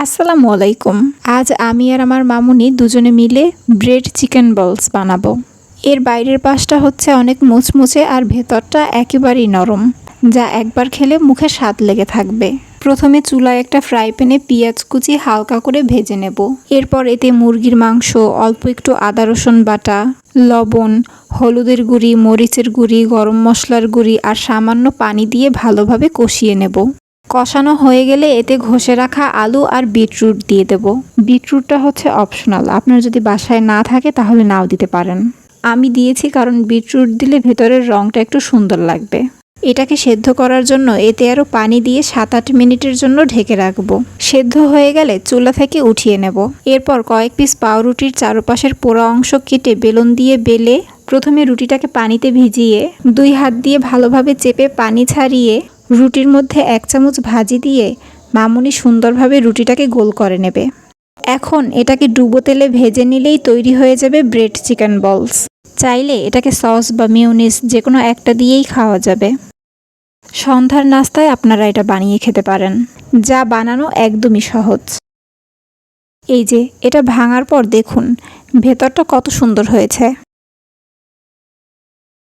আসসালামু আলাইকুম। আজ আমি আর আমার মামুনি দুজনে মিলে ব্রেড চিকেন বলস বানাবো। এর বাইরের পাশটা হচ্ছে অনেক মুচমুচে আর ভেতরটা একেবারেই নরম, যা একবার খেলে মুখে স্বাদ লেগে থাকবে। প্রথমে চুলায় একটা ফ্রাই প্যানে পেঁয়াজ কুচি হালকা করে ভেজে নেব। এরপর এতে মুরগির মাংস, অল্প একটু আদা রসুন বাটা, লবণ, হলুদের গুঁড়ি, মরিচের গুঁড়ি, গরম মশলার গুঁড়ি আর সামান্য পানি দিয়ে ভালোভাবে কষিয়ে নেব। কষানো হয়ে গেলে এতে ঘষে রাখা আলু আর বিটরুট দিয়ে দেব। বিটরুটটা হচ্ছে অপশনাল, আপনার যদি বাসায় না থাকে তাহলে নাও দিতে পারেন। আমি দিয়েছি কারণ বিটরুট দিলে ভেতরের রঙটা একটু সুন্দর লাগবে। এটাকে সেদ্ধ করার জন্য এতে আরও পানি দিয়ে 7-8 মিনিটের জন্য ঢেকে রাখবো। সেদ্ধ হয়ে গেলে চুলা থেকে উঠিয়ে নেব। এরপর কয়েক পিস পাউরুটির চারপাশের পোড়া অংশ কেটে বেলুন দিয়ে বেলে প্রথমে রুটিটাকে পানিতে ভিজিয়ে 2 হাত দিয়ে ভালোভাবে চেপে পানি ছাড়িয়ে রুটির মধ্যে 1 চামচ ভাজি দিয়ে মামুনি সুন্দরভাবে রুটিটাকে গোল করে নেবে। এখন এটাকে ডুবো তেলে ভেজে নিলেই তৈরি হয়ে যাবে ব্রেড চিকেন বলস। চাইলে এটাকে সস বা মিউনিস যে কোনো একটা দিয়েই খাওয়া যাবে। সন্ধ্যার নাস্তায় আপনারা এটা বানিয়ে খেতে পারেন, যা বানানো একদমই সহজ। এই যে এটা ভাঙার পর দেখুন ভেতরটা কত সুন্দর হয়েছে।